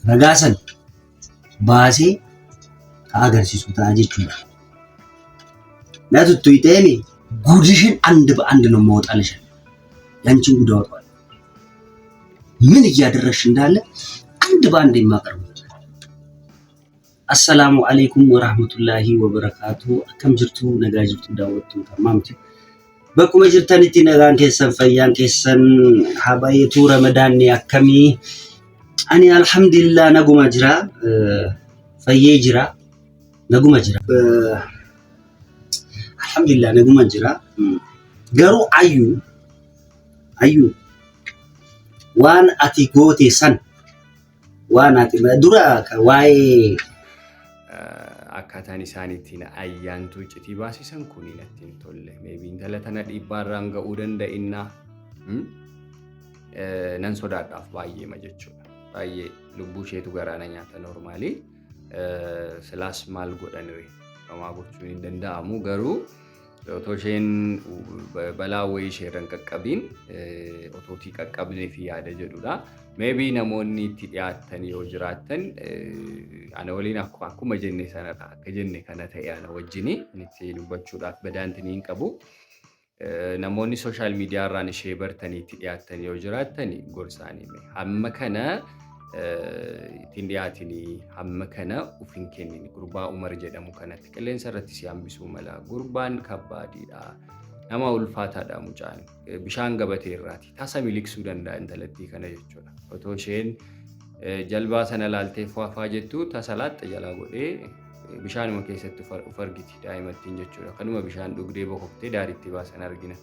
ragaasan baasee agarsiisu ta'a jechuudha. Na tuttuiteemi ጉድሽን አንድ በአንድ ነው ማውጣልሽ ያንቺን ጉድ አወጣዋለሁ ምን እያደረግሽ እንዳለ አንድ በአንድ የማቀርበው السلام عليكم ورحمة الله وبركاته كم جرتوا نجاجبتوا دعوتوا تمامتوا بكم جرتني تناغان كيسن فيان كيسن حبايتو رمضان يكمي أنا الحمد لله نقوم أجرا فيجرا نقوم أجرا الحمد لله نقوم أجرا قرو أيو وان أتي قوتي سن وان أتي مدرا كواي akkaataan isaaniitiin ayyaantuu iccitii baasisan kun inattiin tolle maybe intala tana dhibbaarraan ga'uu danda'inna nan sodaadhaaf baay'eema jechuudha baay'ee lubbuu isheetu garaana nyaata normaalii silaas maal godhanire homaa gochuun hin danda'amu garuu otoo isheen balaa wayii isheerran qaqqabiin otootii qaqqabnee fi yaada jedhudha. Maybe namoonni itti dhiyaatan yoo jiraatan ana waliin akkuma jenne sanadha akka jenne kana ta'e ana wajjini itti dubbachuudhaaf badaantini hin qabu namoonni social media irraan ishee bartanii itti dhiyaatan yoo jiraatan gorsaanii hamma kana ittiin dhiyaatini hamma kana ufin kennin gurbaa Umar jedhamu kanatti qilleensa irratti si hambisuu mala gurbaan kabbaadiidha. Nama ulfaataadha mucaan bishaan gabatee irraati tasa miliksuu danda'a intalattii kana jechuudha otoo isheen jalbaa sana laaltee faafaa jettu tasa laaxxa jalaa godhee bishaanuma keessatti uf argiti daa'imattiin jechuudha kanuma bishaan dhugdee bokoftee daariitti baasan argina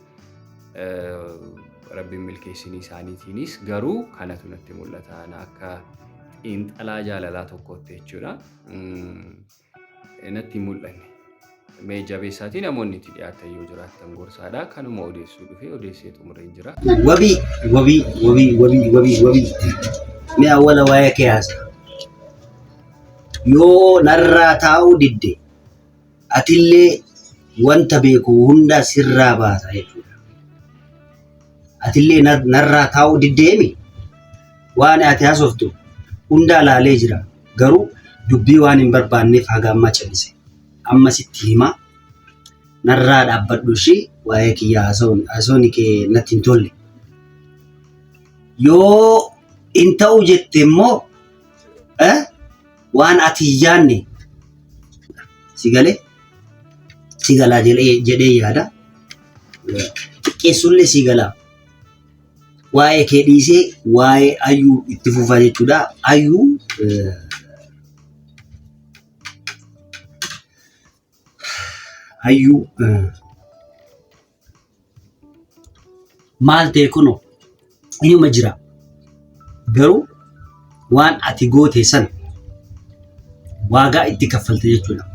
rabbiin milkeessinii isaaniitiinis garuu kanatu natti mul'ata akka xiinxalaa jaalalaa tokkotti jechuudha natti mul'anne. Meja besati namoonni itti dhiyaatan yoo jiraatan gorsaadha kanuma odeessuu dhufee odeessee xumuree jira. Wabii mi awwala waa'ee kiyaasa yoo narraa taa'uu didde atillee wanta beeku hunda sirraa baasa jechuudha. Atillee narraa taa'uu diddeemi waan ati haasoftu hunda laalee jira garuu dubbii waan hin barbaanneef hagamma calise. Amma sitti hima narraa dhaabbadhu shi waa'ee kiyyaa haasawni kee natti hin tolle yoo hin ta'u jette immoo waan ati yaanne sigalaa jedhee yaada xiqqeessullee sigalaa waa'ee kee dhiisee waa'ee ayyuu itti fufaa jechuudha ayyuu Ayyuu maal ta'e kuno inuma jira garuu waan ati goote san waagaa itti kaffalte jechuudha.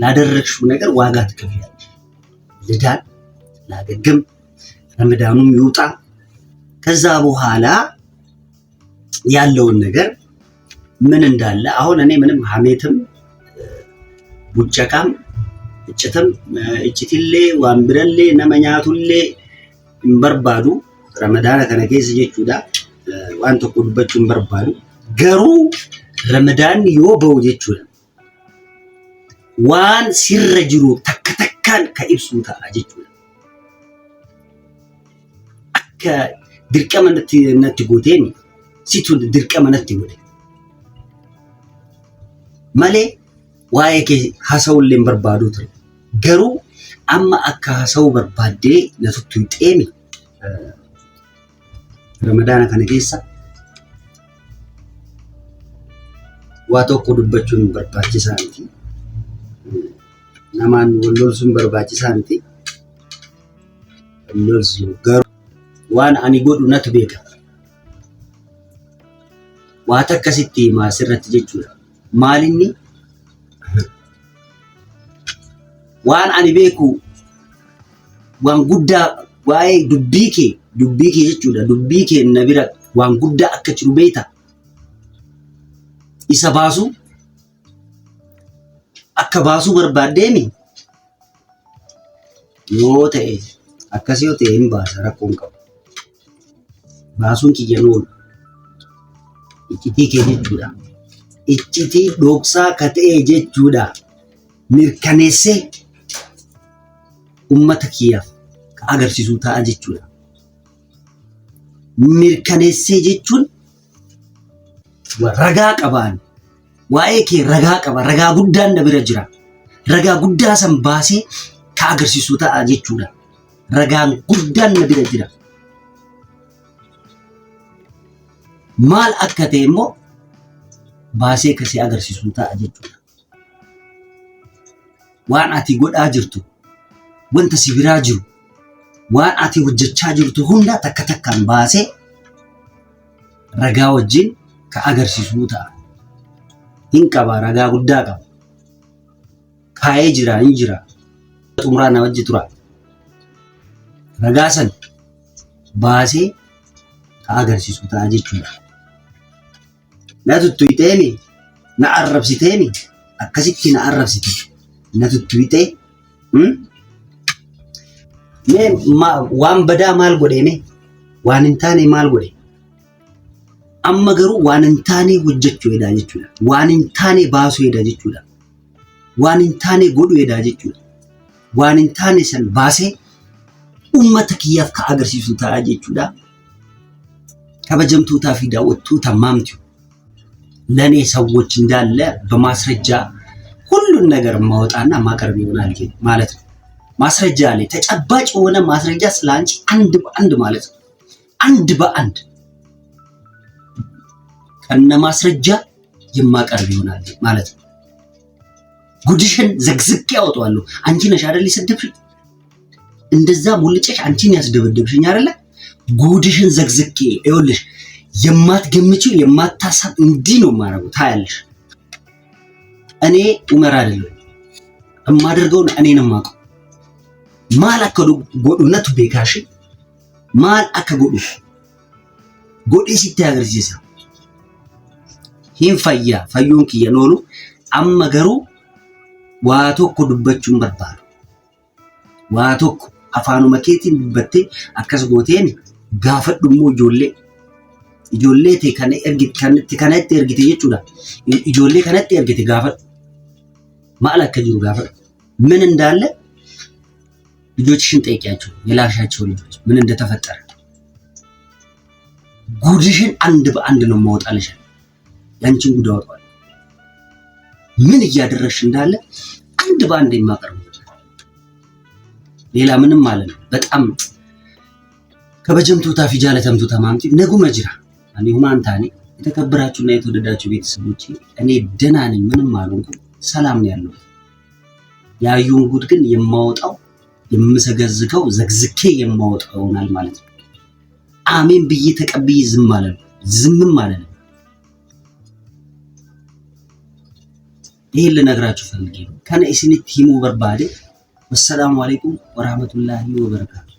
ላደረግሽው ነገር ዋጋ ትከፍያለሽ። ልዳን ላገግም ረመዳኑም ይውጣ ከዛ በኋላ ያለውን ነገር ምን እንዳለ አሁን እኔ ምንም ሐሜትም ቡጨቃም እጭትም እጭትሌ ዋንብረሌ ነመኛቱሌ እንበርባዱ ረመዳን ከነገዝ ጀቹዳ ዋን ተቆዱበቹ እንበርባዱ ገሩ ረመዳን ይወበው ጀቹዳ waan sirra jiru takka takkaan ka ibsu ta'a jechuudha. Akka dirqama natti gooteen situ dirqama natti godhe. Malee waa'ee kee haasawullee hin barbaadu ture. Garuu amma akka haasawuu barbaaddee na tuttuuxeemi. Ramadaana kana keessa waa tokko dubbachuun barbaachisaa miti. Namaan wallolsuun barbaachisaa miti. Wallolsu garuu waan ani godhu natu beeka. Waa takkasitti maasirratti jechuudha. Maalinni waan ani beeku waan guddaa waa'ee dubbii kee jechuudha. Dubbii kee na bira waan guddaa akka jiru beekta. Isa baasu akka baasuu barbaaddeemi yoo ta'e akkasii yoo ta'e hin baasa rakkoon qabu. Baasuun kiyya noolu iccitii kee jechuudha. Iccitii dhoksaa ka ta'e jechuudha. Mirkaneessee ummata kiyyaaf ka agarsiisu ta'a jechuudha. Mirkaneessee jechuun ragaa qabaan waa'ee kee ragaa qaba. Ragaa guddaan na bira jira. Ragaa guddaa san baasee ka agarsiisu ta'a jechuudha. Ragaan guddaan na bira jira. Maal akka ta'e immoo baasee kasii agarsiisu ta'a jechuudha. Waan ati godhaa jirtu, wanta si biraa jiru, waan ati hojjechaa jirtu hunda takka takkaan baasee ragaa wajjin ka agarsiisu ta'a. Hin qaba, ragaa guddaa qaba. Kaayee jira, hin jira. Xumuraa na wajji tura. Ragaa san baasee ka agarsiisu ta'a jechuudha. Na tuttuqxeeni, na arrabsiteeni, akkasitti na arrabsite, na tuttuqxee. Waan badaa maal godheeme? Waan hin taane maal godhe? Amma garuu waan hin taane hojjechuu edaa jechuudha. Waan hin taane baasuu edaa jechuudha. Waan hin taane godhuu edaa jechuudha. Waan hin taane san baasee ummata kiyyaaf ka agarsiisu ta'a jechuudha. kabajamtootaa fi daawwattoota maamቲው ለኔ ሰዎች እንዳለ በማስረጃ ሁሉን ነገር ማውጣና ማቀርብ ይሆናል ማለት ነው። ማስረጃ ላይ ተጨባጭ የሆነ ማስረጃ ስላንቺ አንድ በአንድ ማለት ነው። አንድ በአንድ ከነ ማስረጃ የማቀርብ ይሆናል ማለት ነው። ጉድሽን ዘግዝቄ ያወጣዋለሁ። አንቺ ነሽ አይደል ይሰደብሽ? እንደዛ ሙልጨሽ አንቺን ያስደበደብሽኝ አይደለ? ጉድሽን ዘግዝቄ ይኸውልሽ የማትገምጪው የማታሳብ እንዲህ ነው ማረው ታያለሽ። እኔ ኡመር አይደለም እማደርገው እኔን ማቀው ማል አከዱ ጎዱነቱ ቤካሽ ማል አከጎዱ ጎዴ ሲታገር ጂሳ ሂንፈያ ፈዩን ከየኖሉ አመገሩ ዋቶኮ ዱበቹን በርባሩ ዋቶኮ አፋኑ መኬቲን ዱበቴ አከስ ጎቴን ጋፈዱሞ ijoollee te kan kanatti ergite jechuudha. Ijoollee kanatti ergite gaafadhu. Maal akka jiru gaafadhu. ምን እንዳለ ልጆችሽን ጠይቂያቸው። የላክሻቸው ልጆች ምን እንደተፈጠረ ጉድሽን አንድ በአንድ ነው ማውጣልሽ። ያንቺን ጉድ አውጣለሁ። ምን እያደረግሽ እንዳለ አንድ በአንድ የማቀርብ ሌላ ምንም ማለት ነው። በጣም ከበጀምቱታ ፊጃለተምቱታ ማምቲ ነጉ መጅራ እኔ ሁማንታኔ የተከበራችሁና የተወደዳችሁ ቤተሰቦቼ እኔ ደህና ነኝ። ምንም አልሆንኩም። ሰላም ነው ያለው። ያዩን ጉድ ግን የማወጣው የምሰገዝከው ዘግዝኬ የማወጣው ይሆናል ማለት ነው። አሜን ብዬ ተቀብዬ ዝም ማለት ነው። ዝምም ማለት ነው። ይሄን ልነግራችሁ ፈልጌ ነው። ከነ ኢስኒት ሂሙ በርባዴ ወሰላሙ አለይኩም ወራህመቱላሂ ወበረካቱ